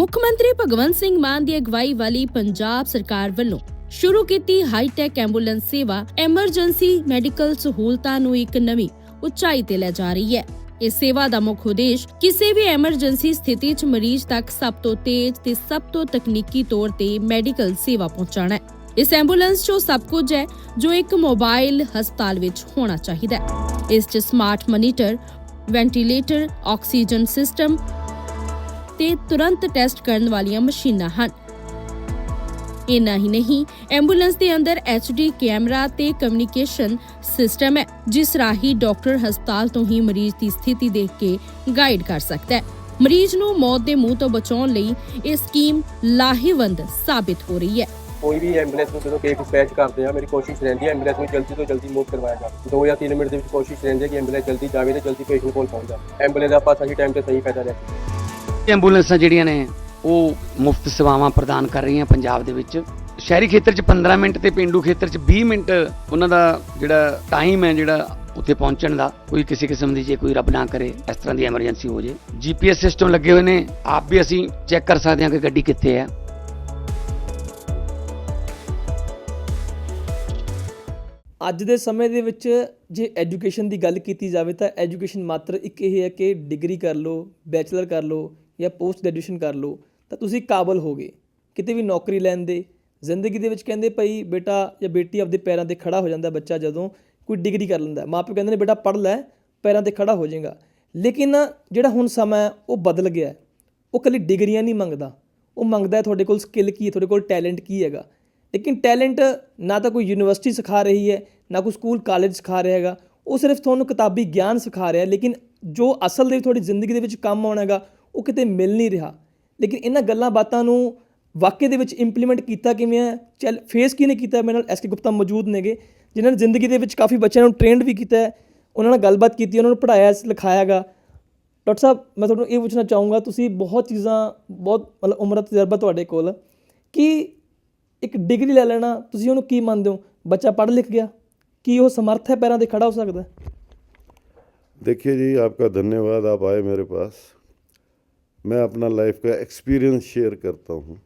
ਮੁੱਖ ਮੰਤਰੀ ਭਗਵੰਤ ਸਿੰਘ ਮਾਨ ਦੀ ਅਗਵਾਈ ਵਾਲੀ ਪੰਜਾਬ ਸਰਕਾਰ ਵੱਲੋਂ ਸ਼ੁਰੂ ਕੀਤੀ ਹਾਈਟੈਕ ਐਂਬੂਲੈਂਸ ਸੇਵਾ ਐਮਰਜੈਂਸੀ ਮੈਡੀਕਲ ਸਹੂਲਤਾਂ ਨੂੰ ਇੱਕ ਨਵੀਂ ਉਚਾਈ ਤੇ ਲੈ ਜਾ ਰਹੀ ਹੈ। ਇਸ ਸੇਵਾ ਦਾ ਮੁੱਖ ਉਦੇਸ਼ ਕਿਸੇ ਵੀ ਐਮਰਜੈਂਸੀ ਸਥਿਤੀ 'ਚ ਮਰੀਜ਼ ਤੱਕ ਸਭ ਤੋਂ ਤੇਜ਼ ਤੇ ਸਭ ਤੋਂ ਤਕਨੀਕੀ ਤੌਰ ਤੇ ਮੈਡੀਕਲ ਸੇਵਾ ਪਹੁੰਚਾਉਣਾ ਹੈ। ਇਸ ਐਂਬੂਲੈਂਸ 'ਚ ਉਹ ਸਭ ਕੁਝ ਹੈ ਜੋ ਇੱਕ ਮੋਬਾਈਲ ਹਸਪਤਾਲ ਵਿੱਚ ਹੋਣਾ ਚਾਹੀਦਾ ਹੈ। ਇਸ 'ਚ smart monitor, ventilator, oxygen system ਤੇ ਤੁਰੰਤ ਟੈਸਟ ਕਰਨ ਵਾਲੀਆਂ ਮਸ਼ੀਨਾਂ ਹਨ। ਇੰਨਾ ਹੀ ਨਹੀਂ, ਐਂਬੂਲੈਂਸ ਦੇ ਅੰਦਰ HD ਕੈਮਰਾ ਤੇ ਕਮਿਊਨੀਕੇਸ਼ਨ ਸਿਸਟਮ ਹੈ, ਜਿਸ ਰਾਹੀਂ ਡਾਕਟਰ ਹਸਪਤਾਲ ਤੋਂ ਹੀ ਮਰੀਜ਼ ਦੀ ਸਥਿਤੀ ਦੇਖ ਕੇ ਗਾਈਡ ਕਰ ਸਕਦਾ ਹੈ। ਮਰੀਜ਼ ਨੂੰ ਮੌਤ ਦੇ ਮੂੰਹ ਤੋਂ ਬਚਾਉਣ ਲਈ ਇਹ ਸਕੀਮ ਲਾਹੇਵੰਦ ਸਾਬਿਤ ਹੋ ਰਹੀ ਹੈ। ਕੋਈ ਵੀ ਐਂਬੂਲੈਂਸ ਨੂੰ ਜਦੋਂ ਕੇਸ ਡਿਸਪੈਚ ਕਰਦੇ ਆ, ਮੇਰੀ ਕੋਸ਼ਿਸ਼ ਰਹਿੰਦੀ ਹੈ ਐਂਬੂਲੈਂਸ ਨੂੰ ਜਲਦੀ ਤੋਂ ਜਲਦੀ ਮੂਵ ਕਰਵਾਇਆ ਜਾਵੇ। 2 ਜਾਂ 3 ਮਿੰਟ ਦੇ ਵਿੱਚ ਕੋਸ਼ਿਸ਼ ਰਹਿੰਦੀ ਹੈ ਕਿ ਐਂਬੂਲੈਂਸ ਜਲਦੀ ਜਾਵੇ ਤੇ ਜਲਦੀ ਪੇਸ਼ੈਂਟ ਕੋਲ ਪਹੁੰਚ ਜਾਵੇ। ਐਂਬੂਲੈਂਸ ਆਪਾਂ ਸਹੀ ਟਾਈਮ ਤੇ ਸਹੀ ਫਾਇਦਾ ਲੈ ਸਕੀਏ। ਐਂਬੂਲੈਂਸਾਂ ਜਿਹੜੀਆਂ ਨੇ ਉਹ ਮੁਫਤ ਸੇਵਾਵਾਂ ਪ੍ਰਦਾਨ ਕਰ ਰਹੀਆਂ ਪੰਜਾਬ ਦੇ ਵਿੱਚ। ਸ਼ਹਿਰੀ ਖੇਤਰ ਚ 15 ਮਿੰਟ ਤੇ ਪੇਂਡੂ ਖੇਤਰ ਚ 20 ਮਿੰਟ ਉਹਨਾਂ ਦਾ ਜਿਹੜਾ ਟਾਈਮ ਹੈ ਜਿਹੜਾ ਉੱਥੇ ਪਹੁੰਚਣ ਦਾ। ਕੋਈ ਕਿਸੇ ਕਿਸਮ ਦੀ ਜੇ ਕੋਈ ਰੱਬ ਨਾ ਕਰੇ ਇਸ ਤਰ੍ਹਾਂ ਦੀ ਐਮਰਜੈਂਸੀ ਹੋ ਜੇ, GPS ਸਿਸਟਮ ਲੱਗੇ ਹੋਏ ਨੇ, ਆਪ ਵੀ ਅਸੀਂ ਚੈੱਕ ਕਰ ਸਕਦੇ ਹਾਂ ਕਿ ਗੱਡੀ ਕਿੱਥੇ ਹੈ। ਅੱਜ ਦੇ ਸਮੇਂ ਦੇ ਵਿੱਚ ਜੇ ਐਜੂਕੇਸ਼ਨ ਦੀ ਗੱਲ ਕੀਤੀ ਜਾਵੇ ਤਾਂ ਐਜੂਕੇਸ਼ਨ ਮਾਤਰ ਇੱਕ ਇਹ ਹੈ ਕਿ ਡਿਗਰੀ ਕਰ ਲਓ, ਬੈਚਲਰ ਕਰ ਲਓ ਜਾਂ ਪੋਸਟ ਗ੍ਰੈਜੂਏਸ਼ਨ ਕਰ ਲਓ ਤਾਂ ਤੁਸੀਂ ਕਾਬਲ ਹੋਗੇ ਕਿਤੇ ਵੀ ਨੌਕਰੀ ਲੈਣ ਦੇ। ਜ਼ਿੰਦਗੀ ਦੇ ਵਿੱਚ ਕਹਿੰਦੇ ਭਾਈ ਬੇਟਾ ਜਾਂ ਬੇਟੀ ਆਪਦੇ ਪੈਰਾਂ 'ਤੇ ਖੜਾ ਹੋ ਜਾਂਦਾ ਬੱਚਾ ਜਦੋਂ ਕੋਈ ਡਿਗਰੀ ਕਰ ਲੈਂਦਾ। ਮਾਂ ਪਿਓ ਕਹਿੰਦੇ ਨੇ ਬੇਟਾ ਪੜ੍ਹ ਲੈ, ਪੈਰਾਂ 'ਤੇ ਖੜਾ ਹੋ ਜਾਏਗਾ। ਲੇਕਿਨ ਜਿਹੜਾ ਹੁਣ ਸਮਾਂ ਹੈ ਉਹ ਬਦਲ ਗਿਆ। ਉਹ ਇਕੱਲੀ ਡਿਗਰੀਆਂ ਨਹੀਂ ਮੰਗਦਾ, ਉਹ ਮੰਗਦਾ ਤੁਹਾਡੇ ਕੋਲ ਸਕਿੱਲ ਕੀ ਹੈ, ਤੁਹਾਡੇ ਕੋਲ ਟੈਲੈਂਟ ਕੀ ਹੈਗਾ। ਲੇਕਿਨ ਟੈਲੈਂਟ ਨਾ ਤਾਂ ਕੋਈ ਯੂਨੀਵਰਸਿਟੀ ਸਿਖਾ ਰਹੀ ਹੈ, ਨਾ ਕੋਈ ਸਕੂਲ ਕਾਲਜ ਸਿਖਾ ਰਿਹਾ ਹੈਗਾ। ਉਹ ਸਿਰਫ ਤੁਹਾਨੂੰ ਕਿਤਾਬੀ ਗਿਆਨ ਸਿਖਾ ਰਿਹਾ, ਲੇਕਿਨ ਜੋ ਅਸਲ ਦੇ ਤੁਹਾਡੀ ਜ਼ਿੰਦਗੀ ਦੇ ਵਿੱਚ ਕੰਮ ਆਉਣਾ ਹੈਗਾ ਉਹ ਕਿਤੇ ਮਿਲ ਨਹੀਂ ਰਿਹਾ। ਲੇਕਿਨ ਇਹਨਾਂ ਗੱਲਾਂ ਬਾਤਾਂ ਨੂੰ ਵਾਕਈ ਦੇ ਵਿੱਚ ਇੰਪਲੀਮੈਂਟ ਕੀਤਾ ਕਿਵੇਂ ਹੈ, ਫੇਸ ਕਿਹਨੇ ਕੀਤਾ? ਮੇਰੇ ਨਾਲ SK ਗੁਪਤਾ ਮੌਜੂਦ ਨੇਗੇ ਜਿਨ੍ਹਾਂ ਨੇ ਜ਼ਿੰਦਗੀ ਦੇ ਵਿੱਚ ਕਾਫੀ ਬੱਚਿਆਂ ਨੂੰ ਟ੍ਰੇਨਡ ਵੀ ਕੀਤਾ ਹੈ, ਉਹਨਾਂ ਨਾਲ ਗੱਲਬਾਤ ਕੀਤੀ, ਉਹਨਾਂ ਨੂੰ ਪੜ੍ਹਾਇਆ ਲਿਖਾਇਆ ਹੈਗਾ। ਡਾਕਟਰ ਸਾਹਿਬ, ਮੈਂ ਤੁਹਾਨੂੰ ਇਹ ਪੁੱਛਣਾ ਚਾਹੂੰਗਾ, ਤੁਸੀਂ ਬਹੁਤ ਚੀਜ਼ਾਂ ਬਹੁਤ ਮਤਲਬ ਉਮਰ ਦਾ ਤਜਰਬਾ ਤੁਹਾਡੇ ਕੋਲ, ਕਿ ਇੱਕ ਡਿਗਰੀ ਲੈ ਲੈਣਾ ਤੁਸੀਂ ਉਹਨੂੰ ਕੀ ਮੰਨਦੇ ਹੋ? ਬੱਚਾ पढ़ लिख गया, कि वो समर्थ है पैरों पे खड़ा हो सकता है? देखिए जी, आपका धन्यवाद, आप आए मेरे पास। मैं अपना लाइफ का एक्सपीरियंस शेयर करता हूँ।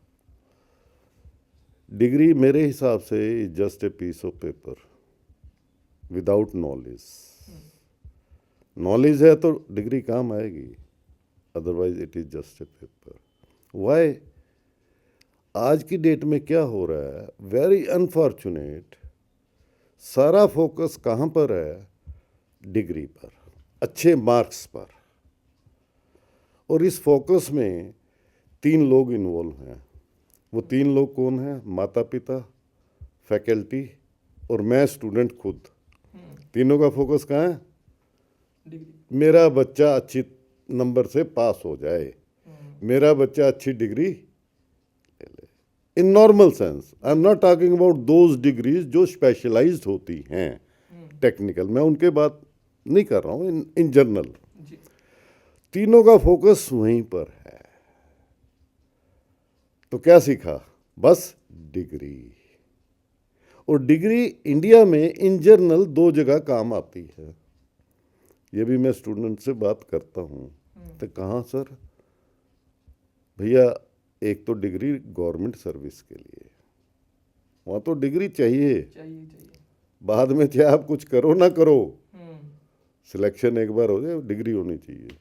डिग्री मेरे हिसाब से is just a piece of paper without knowledge. Knowledge है तो डिग्री काम आएगी, otherwise it is just a paper. Why? आज की डेट में क्या हो रहा है, वेरी अनफॉर्चुनेट, सारा फोकस कहाँ पर है? डिग्री पर, अच्छे मार्क्स पर। और इस फोकस में 3 लोग इन्वॉल्व हैं। वो 3 लोग कौन हैं? माता पिता, फैकल्टी और मैं स्टूडेंट खुद। तीनों का फोकस कहाँ है? डिग्री। मेरा बच्चा अच्छी नंबर से पास हो जाए, मेरा बच्चा अच्छी degree in normal sense. I am not talking about those degrees जो स्पेशलाइज्ड होती हैं टेक्निकल, मैं उनके बात नहीं कर रहा हूँ, इन जनरल। तीनों का फोकस वहीं पर है। तो क्या सीखा? बस डिग्री। और डिग्री इंडिया में इन जनरल 2 जगह काम आती है। ये भी मैं स्टूडेंट से बात करता हूँ तो कहाँ सर? भैया, एक तो डिग्री गवर्नमेंट सर्विस के लिए, वहाँ तो डिग्री चाहिए। बाद में चाहे आप कुछ करो ना करो, सिलेक्शन एक बार हो जाए, डिग्री होनी चाहिए।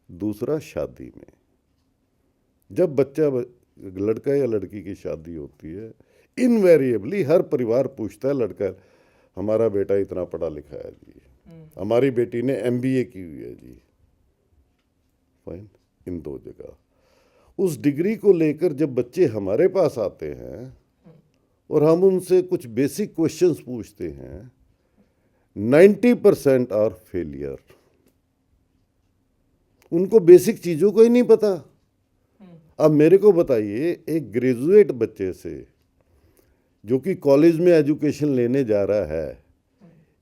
दूसरा, शादी में जब बच्चा लड़का या लड़की की शादी होती है, इनवेरिएबली हर परिवार पूछता है, लड़का हमारा बेटा इतना पढ़ा लिखा है जी, हमारी बेटी ने MBA की हुई है जी। फाइन, इन 2 जगह। उस डिग्री को लेकर जब बच्चे हमारे पास आते हैं और हम उनसे कुछ बेसिक क्वेश्चंस पूछते हैं, 90% आर फेलियर। उनको बेसिक चीज़ों को ही नहीं पता। अब मेरे को बताइए, एक ग्रेजुएट बच्चे से जो कि कॉलेज में एजुकेशन लेने जा रहा है,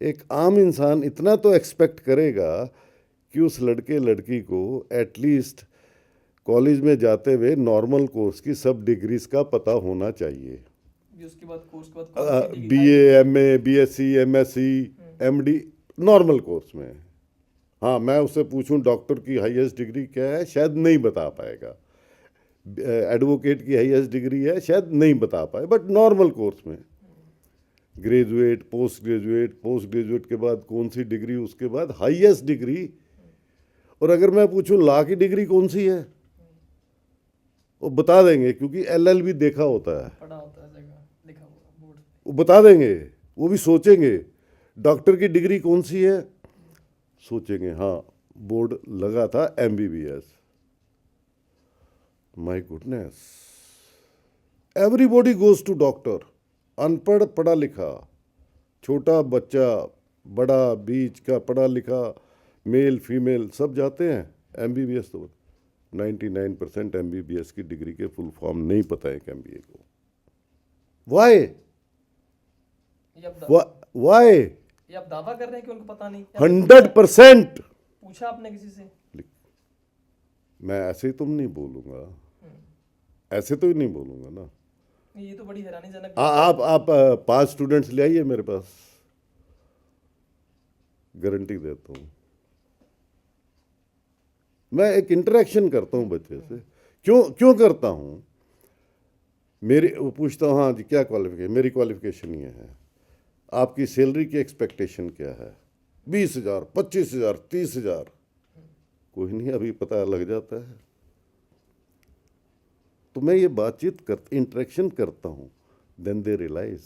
एक आम इंसान इतना तो एक्सपेक्ट करेगा कि उस लड़के लड़की को एटलीस्ट कॉलेज में जाते हुए नॉर्मल कोर्स की सब डिग्रीज का पता होना चाहिए। उसके बाद कोर्स के बाद BA, MA, BSc, MSc, MD normal course में। हाँ, मैं उससे पूछूं डॉक्टर की हाईएस्ट डिग्री क्या है, शायद नहीं बता पाएगा। एडवोकेट की हाईएस्ट डिग्री है, शायद नहीं बता पाए, बट नॉर्मल कोर्स में ग्रेजुएट, पोस्ट ग्रेजुएट के बाद कौन सी डिग्री, उसके बाद हाईएस्ट डिग्री। और अगर मैं पूछूं लॉ की डिग्री कौन सी है, वो बता देंगे, क्योंकि एलएलबी देखा होता है, पढ़ा होता है जगह, लिखा हुआ बोर्ड। वो बता देंगे। वो भी सोचेंगे डॉक्टर की डिग्री कौन सी है, सोचेंगे हाँ बोर्ड लगा था MBBS. My goodness, everybody goes to doctor, अनपढ़ पढ़ा लिखा, छोटा बच्चा, बड़ा, बीच का, पढ़ा लिखा, मेल फीमेल सब जाते हैं एमबीबीएस। तो 99% एमबीबीएस की डिग्री के फुल फॉर्म नहीं पता है एमबीए को। वाई वाई ये आप दावा कर रहे हैं कि उनको पता नहीं? 100%। पूछा आपने किसी से? मैं ऐसे तुम नहीं बोलूंगा, ऐसे तो ही नहीं बोलूंगा ना। ये तो बड़ी हैरानीजनक। आप 5 स्टूडेंट्स ले आइए मेरे पास, गारंटी देता हूँ। मैं एक इंटरेक्शन करता हूँ बच्चे से। क्यों करता हूँ? वो पूछता हूँ हाँ जी क्या क्वालिफिकेशन, मेरी क्वालिफिकेशन ये है। आपकी सैलरी की एक्सपेक्टेशन क्या है? 20,000, 25,000, 30,000। कोई नहीं, अभी पता लग जाता है। तो मैं ये बातचीत इंटरेक्शन करता हूँ, देन दे रियलाइज।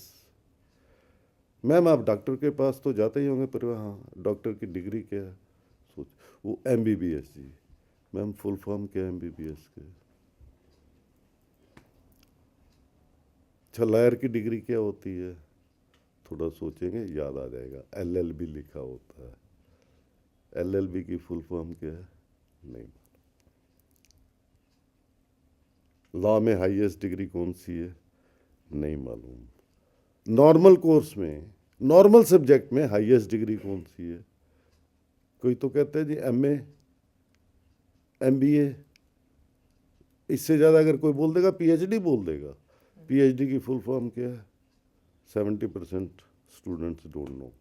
मैम आप डॉक्टर के पास तो जाते ही होंगे, पर हाँ डॉक्टर की डिग्री क्या है? सोच, वो एमबीबीएस जी। मैम फुल फॉर्म क्या है एमबीबीएस के? अच्छा लॉयर की डिग्री क्या होती है? थोड़ा सोचेंगे याद आ जाएगा, एलएलबी लिखा होता है। एलएलबी की फुल फॉर्म क्या है? नहीं। लॉ में हाईएस्ट डिग्री कौन सी है? नहीं मालूम। नॉर्मल कोर्स में, नॉर्मल सब्जेक्ट में हाईएस्ट डिग्री कौन सी है? कोई तो कहते हैं जी एमए, एमबीए। इससे ज़्यादा अगर कोई बोल देगा पीएचडी बोल देगा। पीएचडी की फुल फॉर्म क्या है? 70% स्टूडेंट्स डोंट नो।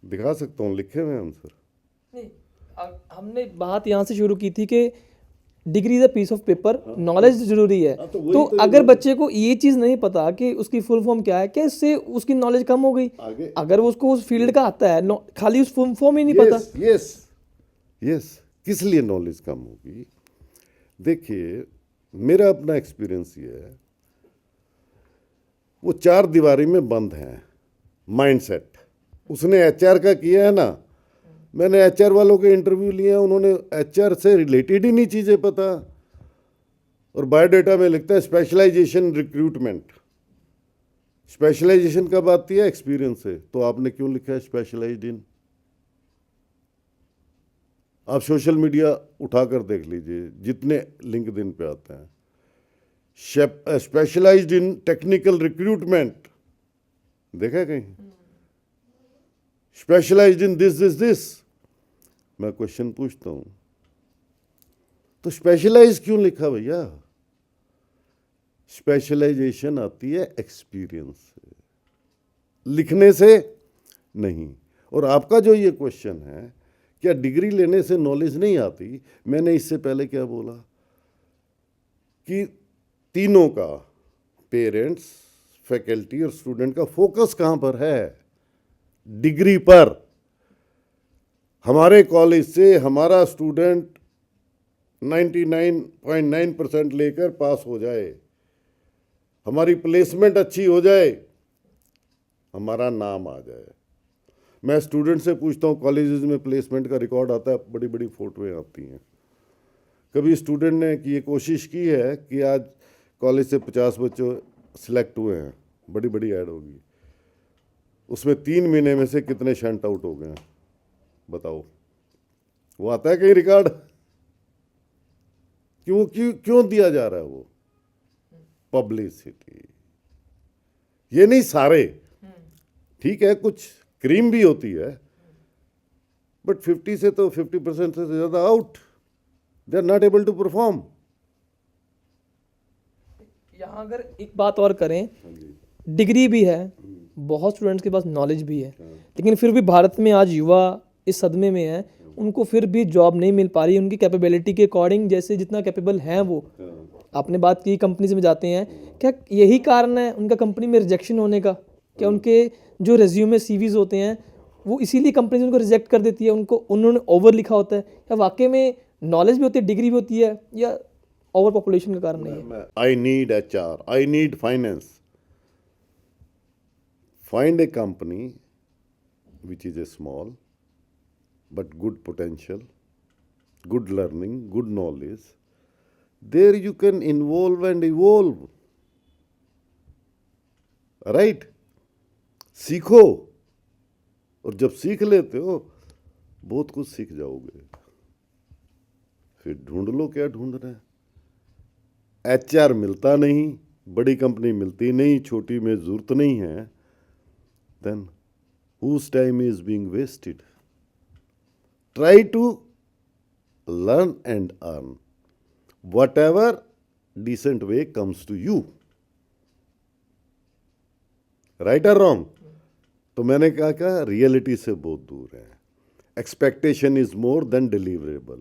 दिखा सकता हूँ, लिखे हुए आंसर। नहीं, हमने बात यहाँ से शुरू की थी कि degree is a piece of paper, knowledge जरूरी है। तो अगर बच्चे को ये चीज़ नहीं पता कि उसकी फुल फॉर्म क्या है, क्या इससे उसकी नॉलेज कम हो गई? अगर उसको उस फील्ड का आता है, खाली उस फुल फॉर्म ही नहीं पता। यस, किस लिए नॉलेज कम होगी? देखिए मेरा अपना एक्सपीरियंस ये है, वो 4 दीवारी में बंद हैं माइंडसेट। उसने एचआर का किया है ना, मैंने एचआर वालों के इंटरव्यू लिए हैं, उन्होंने एचआर से रिलेटेड ही नहीं चीज़ें पता। और बायोडाटा में लिखता है स्पेशलाइजेशन रिक्रूटमेंट। स्पेशलाइजेशन कब आती है? एक्सपीरियंस से। तो आपने क्यों लिखा है स्पेशलाइज्ड इन? आप सोशल मीडिया उठाकर देख लीजिए, जितने लिंक्डइन पे आते हैं, स्पेशलाइज्ड इन टेक्निकल रिक्रूटमेंट, देखा कहीं? Specialized in this. मैं क्वेश्चन पूछता हूं, तो स्पेशलाइज क्यों लिखा भैया? स्पेशलाइजेशन आती है एक्सपीरियंस से, लिखने से नहीं। और आपका जो ये क्वेश्चन है, क्या डिग्री लेने से नॉलेज नहीं आती? मैंने इससे पहले क्या बोला कि तीनों का, पेरेंट्स, फैकल्टी और स्टूडेंट का फोकस कहां पर है? डिग्री पर। हमारे कॉलेज से हमारा स्टूडेंट 99.9% लेकर पास हो जाए, हमारी प्लेसमेंट अच्छी हो जाए, हमारा नाम आ जाए। मैं स्टूडेंट से पूछता हूँ, कॉलेजेस में प्लेसमेंट का रिकॉर्ड आता है, बड़ी बड़ी फोटोएं आती हैं। कभी स्टूडेंट ने कि ये कोशिश की है कि आज कॉलेज से 50 बच्चे सिलेक्ट हुए हैं, बड़ी बड़ी ऐड होगी, उसमें 3 महीने में से कितने शंट आउट हो गए हैं? बताओ, वो आता है कहीं रिकॉर्ड? क्यों दिया जा रहा है वो? पब्लिसिटी। ये नहीं सारे, ठीक है कुछ क्रीम भी होती है, बट 50 से तो 50% से ज्यादा out, they are not able to perform. यहाँ अगर एक बात और करें, डिग्री भी है, बहुत स्टूडेंट्स के पास नॉलेज भी है, लेकिन फिर भी भारत में आज युवा इस सदमे में है, उनको फिर भी जॉब नहीं मिल पा रही उनकी कैपेबिलिटी के अकॉर्डिंग, जैसे जितना कैपेबल हैं वो। आपने बात की कंपनीज में जाते हैं, क्या यही कारण है उनका कंपनी में रिजेक्शन होने का? क्या उनके जो रेज्यूमे सीवीज होते हैं वो इसीलिए कंपनी उनको रिजेक्ट कर देती है, उनको उन्होंने ओवर लिखा होता है, या वाकई में नॉलेज भी होती है, डिग्री भी होती है, या ओवर पॉपुलेशन का कारण नहीं है? I need HR, I need finance. Find a company which is a small but good potential, good learning, good knowledge. There you can involve and evolve. Right? सीखो, और जब सीख लेते हो बहुत कुछ सीख जाओगे, फिर ढूंढ लो क्या ढूंढना है। HR मिलता नहीं, बड़ी कंपनी मिलती नहीं, छोटी में जरूरत नहीं है, then whose time is being wasted? Try to learn and earn whatever decent way comes to you. Right or wrong? तो मैंने कहा रियलिटी से बहुत दूर है। Expectation is more than deliverable.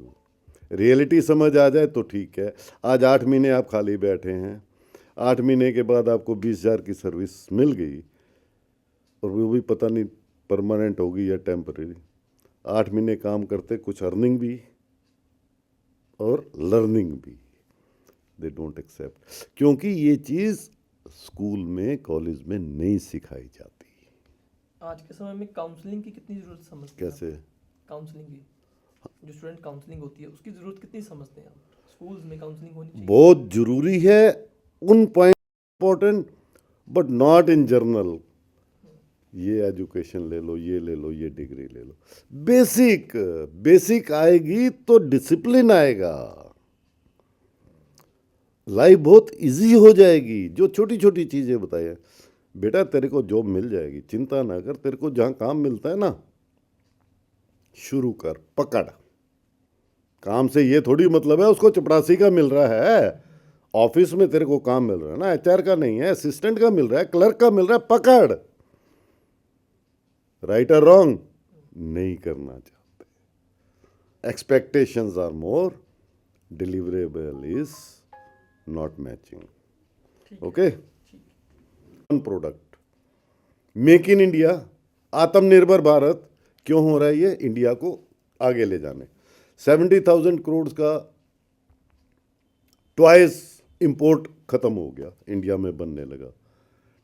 Reality समझ आ जाए तो ठीक है। आज 8 महीने आप खाली बैठे हैं, 8 महीने के बाद आपको 20,000 की सर्विस मिल गई, और वो भी पता नहीं परमानेंट होगी या टेम्परेरी। 8 महीने काम करते, कुछ अर्निंग भी और लर्निंग भी, दे डोंट एक्सेप्ट, क्योंकि ये चीज़ स्कूल में कॉलेज में नहीं सिखाई जाती। आज के समय में काउंसलिंग की कितनी ज़रूरत समझते हैं? कैसे? काउंसलिंग की, जो स्टूडेंट काउंसलिंग होती है उसकी ज़रूरत कितनी समझते हैं आप? स्कूल्स में काउंसलिंग होनी चाहिए? बहुत जरूरी है, उन point important, but not in journal. ये एजुकेशन ले लो, ये ले लो, ये डिग्री ले लो। बेसिक आएगी तो डिसिप्लिन आएगा, लाइफ बहुत इजी हो जाएगी। जो छोटी छोटी चीज़ें बताए, बेटा तेरे को जॉब मिल जाएगी, चिंता ना कर, तेरे को जहाँ काम मिलता है ना, शुरू कर, पकड़। काम से ये थोड़ी मतलब है उसको चपरासी का मिल रहा है, ऑफिस में तेरे को काम मिल रहा है ना, HR का नहीं है, असिस्टेंट का मिल रहा है, क्लर्क का मिल रहा है, पकड़। राइट और रॉन्ग नहीं करना चाहते। Expectations are more, deliverable is not matching. Okay, product make in India, Atmanirbhar Bharat क्यों हो रहा है ये? इंडिया को आगे ले जाने। 70,000 करोड़ का टॉयज इंपोर्ट खत्म हो गया, इंडिया में बनने लगा।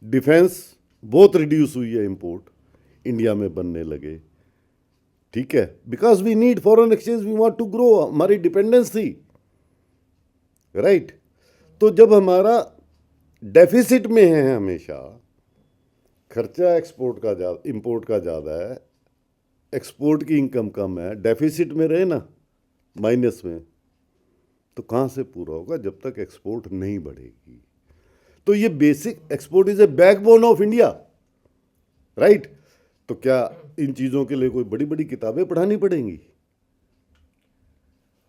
डिफेंस बहुत रिड्यूस हुई है, इंपोर्ट इंडिया में बनने लगे। ठीक है, because we need foreign exchange, we want to grow, हमारी डिपेंडेंस थी। राइट? तो जब हमारा डेफिसिट में है, हमेशा खर्चा एक्सपोर्ट का ज़्यादा, इंपोर्ट का ज़्यादा है, एक्सपोर्ट की इनकम कम है, डेफिसिट में रहे ना, माइनस में, तो कहाँ से पूरा होगा जब तक एक्सपोर्ट नहीं बढ़ेगी। तो ये basic, export is a backbone of India. Right? तो क्या इन चीज़ों के लिए कोई बड़ी बड़ी किताबें पढ़ानी पड़ेंगी?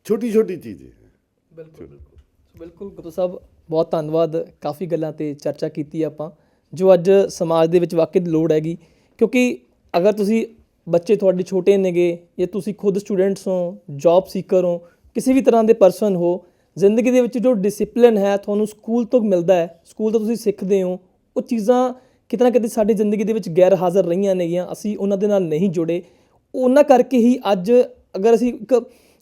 छोटी छोटी चीज़ें हैं। ਬਿਲਕੁਲ ਗੁਰੂ ਸਾਹਿਬ, ਬਹੁਤ ਧੰਨਵਾਦ। ਕਾਫੀ ਗੱਲਾਂ ਤੇ ਚਰਚਾ ਕੀਤੀ ਆਪਾਂ, ਜੋ ਅੱਜ ਸਮਾਜ ਦੇ ਵਿੱਚ ਵਾਕਈ ਲੋੜ ਹੈਗੀ। ਕਿਉਂਕਿ ਅਗਰ ਤੁਸੀਂ, ਬੱਚੇ ਤੁਹਾਡੇ ਛੋਟੇ ਨੇਗੇ, ਜਾਂ ਤੁਸੀਂ ਖੁਦ ਸਟੂਡੈਂਟਸ ਹੋ, ਜੌਬ ਸੀਕਰ ਹੋ, ਕਿਸੇ ਵੀ ਤਰ੍ਹਾਂ ਦੇ ਪਰਸਨ ਹੋ, ਜ਼ਿੰਦਗੀ ਦੇ ਵਿੱਚ ਜੋ ਡਿਸਿਪਲਿਨ ਹੈ ਤੁਹਾਨੂੰ ਸਕੂਲ ਤੋਂ ਮਿਲਦਾ ਹੈ, ਸਕੂਲ ਤੋਂ ਤੁਸੀਂ ਸਿੱਖਦੇ ਹੋ, ਉਹ ਚੀਜ਼ਾਂ ਕਿਤੇ ਨਾ ਕਿਤੇ ਸਾਡੀ ਜ਼ਿੰਦਗੀ ਦੇ ਵਿੱਚ ਗੈਰ ਹਾਜ਼ਰ ਰਹੀਆਂ ਨੇਗੀਆਂ, ਅਸੀਂ ਉਹਨਾਂ ਦੇ ਨਾਲ ਨਹੀਂ ਜੁੜੇ। ਉਹਨਾਂ ਕਰਕੇ ਹੀ ਅੱਜ ਅਗਰ ਅਸੀਂ ਇੱਕ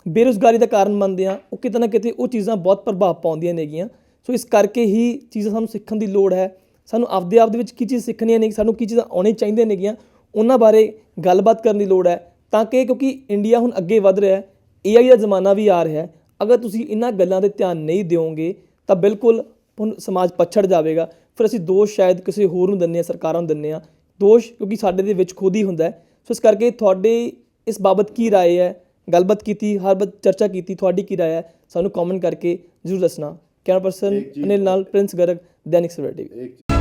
ਬੇਰੁਜ਼ਗਾਰੀ ਦਾ ਕਾਰਨ ਮੰਨਦੇ ਹਾਂ, ਉਹ ਕਿਤੇ ਨਾ ਕਿਤੇ ਉਹ ਚੀਜ਼ਾਂ ਬਹੁਤ ਪ੍ਰਭਾਵ ਪਾਉਂਦੀਆਂ ਨੇਗੀਆਂ। ਸੋ ਇਸ ਕਰਕੇ ਹੀ ਚੀਜ਼ਾਂ ਸਾਨੂੰ ਸਿੱਖਣ ਦੀ ਲੋੜ ਹੈ। ਸਾਨੂੰ ਆਪਦੇ ਆਪ ਦੇ ਵਿੱਚ ਕੀ ਚੀਜ਼ ਸਿੱਖਣੀਆਂ ਨੇ, ਸਾਨੂੰ ਕੀ ਚੀਜ਼ਾਂ ਆਉਣੀਆਂ ਚਾਹੀਦੀਆਂ ਨੇਗੀਆਂ, ਉਹਨਾਂ ਬਾਰੇ ਗੱਲਬਾਤ ਕਰਨ ਦੀ ਲੋੜ ਹੈ। ਤਾਂ ਕਿ ਕਿਉਂਕਿ ਇੰਡੀਆ ਹੁਣ ਅੱਗੇ ਵੱਧ ਰਿਹਾ, AI ਦਾ ਜ਼ਮਾਨਾ ਵੀ ਆ ਰਿਹਾ, ਅਗਰ ਤੁਸੀਂ ਇਹਨਾਂ ਗੱਲਾਂ 'ਤੇ ਧਿਆਨ ਨਹੀਂ ਦਿਓਗੇ ਤਾਂ ਬਿਲਕੁਲ ਹੁਣ ਸਮਾਜ ਪਛੜ ਜਾਵੇਗਾ। ਫਿਰ ਅਸੀਂ ਦੋਸ਼ ਸ਼ਾਇਦ ਕਿਸੇ ਹੋਰ ਨੂੰ ਦਿੰਦੇ ਹਾਂ, ਸਰਕਾਰਾਂ ਨੂੰ ਦਿੰਦੇ ਹਾਂ ਦੋਸ਼, ਕਿਉਂਕਿ ਸਾਡੇ ਦੇ ਵਿੱਚ ਖੁਦ ਹੀ ਹੁੰਦਾ। ਸੋ ਇਸ ਕਰਕੇ ਤੁਹਾਡੇ ਇਸ ਬਾਬਤ ਕੀ ਰਾਏ ਹੈ? ਗੱਲਬਾਤ ਕੀਤੀ, ਹਰ ਬਾਤ ਚਰਚਾ ਕੀਤੀ, ਤੁਹਾਡੀ ਕੀ ਰਾਏ ਹੈ? ਸਾਨੂੰ ਕਮੈਂਟ ਕਰਕੇ ਜ਼ਰੂਰ ਦੱਸਣਾ। ਕੈਮਰਾ ਪਰਸਨ ਅਨਿਲ ਨਾਲ ਪ੍ਰਿੰਸ ਗਰਗ, दैनिक सवेरा TV।